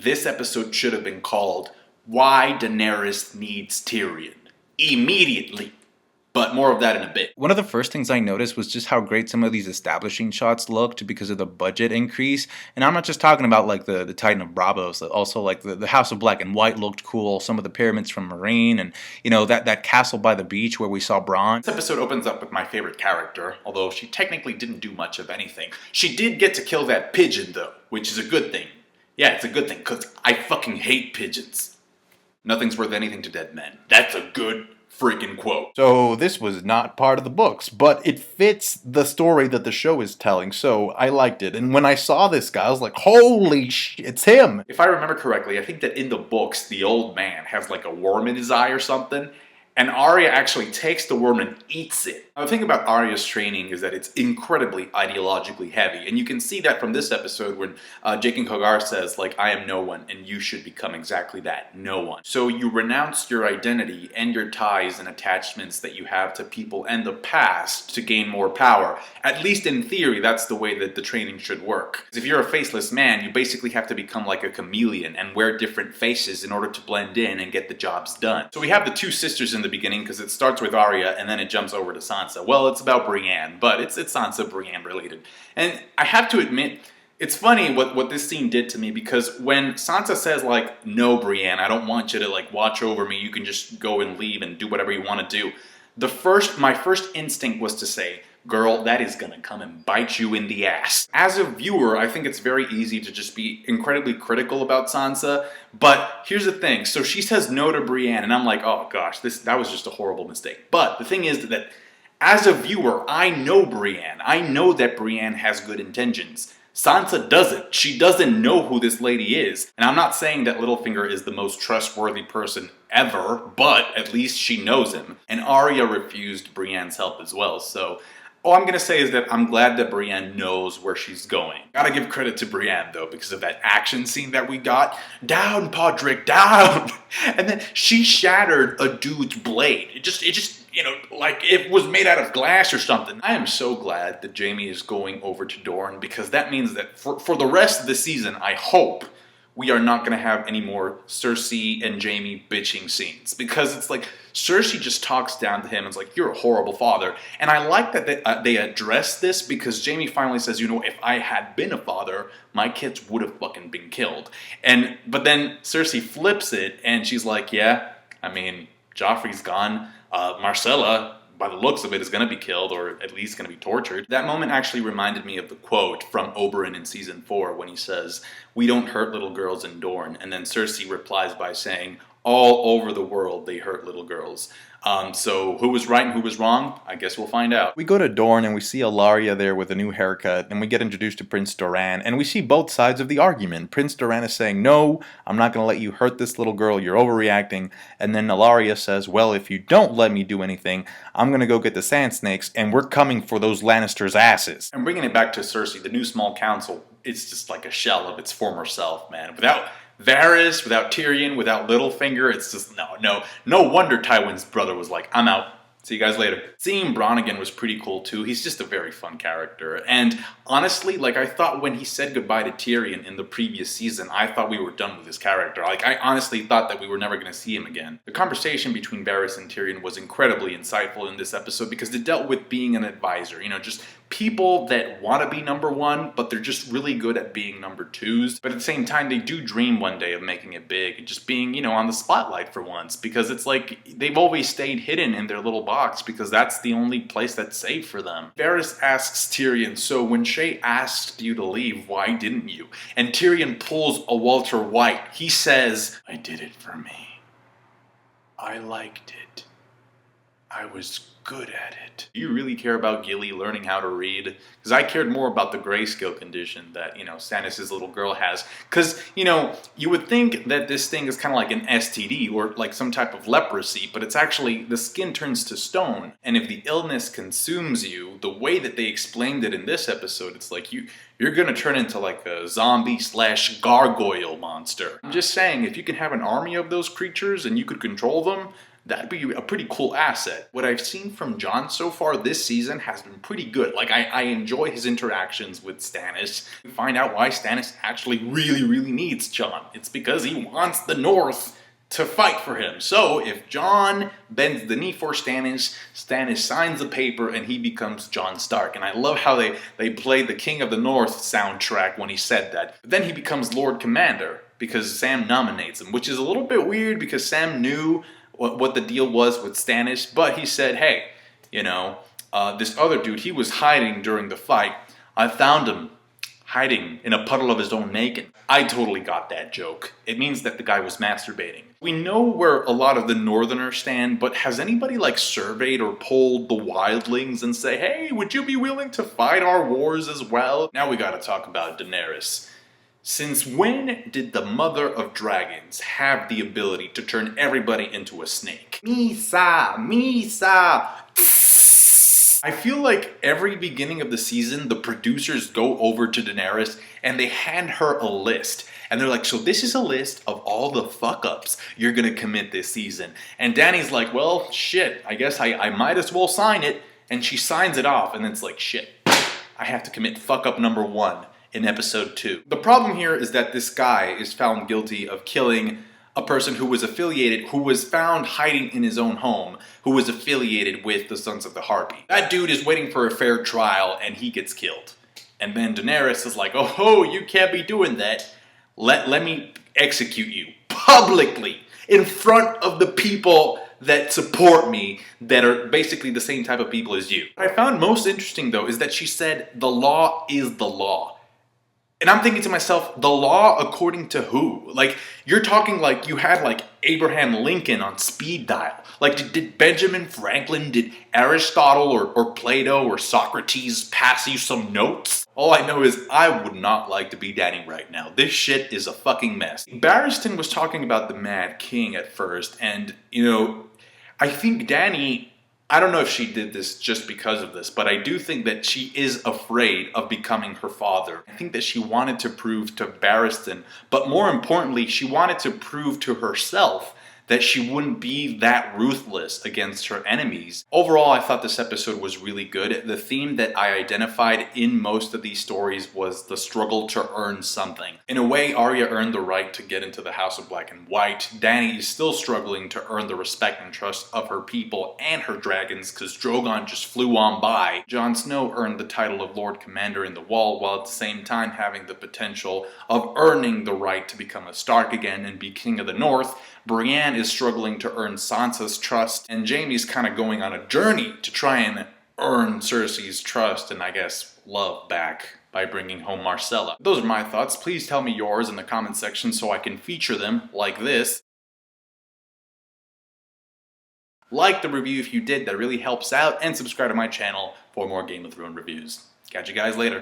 this episode should have been called Why Daenerys Needs Tyrion. Immediately. But more of that in a bit. One of the first things I noticed was just how great some of these establishing shots looked because of the budget increase. And I'm not just talking about like the Titan of Bravos, also like the House of Black and White looked cool, some of the pyramids from Marine, and that castle by the beach where we saw Bronn. This episode opens up with my favorite character, although she technically didn't do much of anything. She did get to kill that pigeon though, which is a good thing. Yeah, it's a good thing, because I fucking hate pigeons. Nothing's worth anything to dead men. That's a good freaking quote. So this was not part of the books, but it fits the story that the show is telling, so I liked it. And when I saw this guy, I was like, holy shit, it's him! If I remember correctly, I think that in the books, the old man has like a worm in his eye or something, and Arya actually takes the worm and eats it. Now, the thing about Arya's training is that it's incredibly ideologically heavy, and you can see that from this episode when Jaqen H'ghar says, like, I am no one, and you should become exactly that, no one. So you renounce your identity and your ties and attachments that you have to people and the past to gain more power. At least in theory, that's the way that the training should work. If you're a faceless man, you basically have to become like a chameleon and wear different faces in order to blend in and get the jobs done. So we have the two sisters in the beginning, because it starts with Arya and then it jumps over to Sansa. Well, it's about Brienne, but it's Sansa Brienne related. And I have to admit, it's funny what this scene did to me, because when Sansa says, like, no, Brienne, I don't want you to, like, watch over me, you can just go and leave and do whatever you want to do. My first instinct was to say, girl, that is gonna come and bite you in the ass. As a viewer, I think it's very easy to just be incredibly critical about Sansa, but here's the thing. So she says no to Brienne, and I'm like, oh gosh, that was just a horrible mistake. But the thing is that as a viewer, I know Brienne. I know that Brienne has good intentions. Sansa doesn't. She doesn't know who this lady is. And I'm not saying that Littlefinger is the most trustworthy person ever, but at least she knows him. And Arya refused Brienne's help as well, so all I'm going to say is that I'm glad that Brienne knows where she's going. Gotta give credit to Brienne, though, because of that action scene that we got. Down, Podrick, down! And then she shattered a dude's blade. It just, like it was made out of glass or something. I am so glad that Jaime is going over to Dorne, because that means that for the rest of the season, I hope we are not going to have any more Cersei and Jaime bitching scenes. Because it's like, Cersei just talks down to him and is like, you're a horrible father. And I like that they address this, because Jaime finally says, if I had been a father, my kids would have fucking been killed. But then Cersei flips it, and she's like, yeah, I mean, Joffrey's gone. Marcella, by the looks of it, is going to be killed, or at least going to be tortured. That moment actually reminded me of the quote from Oberyn in Season 4 when he says, we don't hurt little girls in Dorne. And then Cersei replies by saying, all over the world they hurt little girls. So who was right and who was wrong? I guess we'll find out. We go to Dorne and we see Ilaria there with a new haircut, and we get introduced to Prince Doran, and we see both sides of the argument. Prince Doran is saying, no, I'm not going to let you hurt this little girl, you're overreacting. And then Ilaria says, well, if you don't let me do anything, I'm going to go get the Sand Snakes, and we're coming for those Lannisters' asses. And bringing it back to Cersei, the new small council, it's just like a shell of its former self, man. Without Varys, without Tyrion, without Littlefinger, it's just, no wonder Tywin's brother was like, I'm out. See you guys later. Seeing Bronn again was pretty cool too. He's just a very fun character. And honestly, like, I thought when he said goodbye to Tyrion in the previous season, I thought we were done with his character. Like, I honestly thought that we were never going to see him again. The conversation between Varys and Tyrion was incredibly insightful in this episode, because it dealt with being an advisor. Just people that want to be number one, but they're just really good at being number twos. But at the same time, they do dream one day of making it big and just being, on the spotlight for once, because it's like they've always stayed hidden in their little box, because that's the only place that's safe for them. Varys asks Tyrion, so when Shay asked you to leave, why didn't you? And Tyrion pulls a Walter White. He says, I did it for me. I liked it. I was good at it. Do you really care about Gilly learning how to read? Because I cared more about the grayscale condition that, Stannis' little girl has. Because, you would think that this thing is kind of like an STD or like some type of leprosy, but it's actually the skin turns to stone. And if the illness consumes you, the way that they explained it in this episode, it's like you're gonna turn into like a zombie/gargoyle monster. I'm just saying, if you can have an army of those creatures and you could control them, That'd be a pretty cool asset. What I've seen from Jon so far this season has been pretty good. Like, I enjoy his interactions with Stannis. We find out why Stannis actually really needs Jon. It's because he wants the North to fight for him. So if Jon bends the knee for Stannis, Stannis signs the paper and he becomes Jon Stark. And I love how they played the King of the North soundtrack when he said that. But then he becomes Lord Commander because Sam nominates him, which is a little bit weird because Sam knew what the deal was with Stannis, but he said, hey, you know, this other dude, he was hiding during the fight. I found him hiding in a puddle of his own naked. I totally got that joke. It means that the guy was masturbating. We know where a lot of the Northerners stand, but has anybody like surveyed or polled the wildlings and say, hey, would you be willing to fight our wars as well? Now we gotta talk about Daenerys. Since when did the Mother of Dragons have the ability to turn everybody into a snake? Misa! Misa! I feel like every beginning of the season, the producers go over to Daenerys and they hand her a list. And they're like, so this is a list of all the fuck-ups you're gonna commit this season. And Dany's like, well, shit, I guess I might as well sign it. And she signs it off and it's like, shit, I have to commit fuck-up number 1. In episode 2. The problem here is that this guy is found guilty of killing a person who was found hiding in his own home, who was affiliated with the Sons of the Harpy. That dude is waiting for a fair trial and he gets killed. And then Daenerys is like, oh, you can't be doing that. Let me execute you publicly in front of the people that support me, that are basically the same type of people as you. What I found most interesting though is that she said the law is the law. And I'm thinking to myself, the law according to who? Like, you're talking like you had like Abraham Lincoln on speed dial. Like, did Benjamin Franklin, did Aristotle or Plato or Socrates pass you some notes? All I know is I would not like to be Dany right now. This shit is a fucking mess. Barristan was talking about the Mad King at first, and, you know, I think Dany, I don't know if she did this just because of this, but I do think that she is afraid of becoming her father. I think that she wanted to prove to Barristan, but more importantly, she wanted to prove to herself that she wouldn't be that ruthless against her enemies. Overall, I thought this episode was really good. The theme that I identified in most of these stories was the struggle to earn something. In a way, Arya earned the right to get into the House of Black and White. Dany is still struggling to earn the respect and trust of her people and her dragons because Drogon just flew on by. Jon Snow earned the title of Lord Commander in the Wall while at the same time having the potential of earning the right to become a Stark again and be King of the North. Brienne is struggling to earn Sansa's trust, and Jaime's kind of going on a journey to try and earn Cersei's trust and, I guess, love back by bringing home Myrcella. Those are my thoughts. Please tell me yours in the comment section so I can feature them like this. Like the review if you did, that really helps out, and subscribe to my channel for more Game of Thrones reviews. Catch you guys later.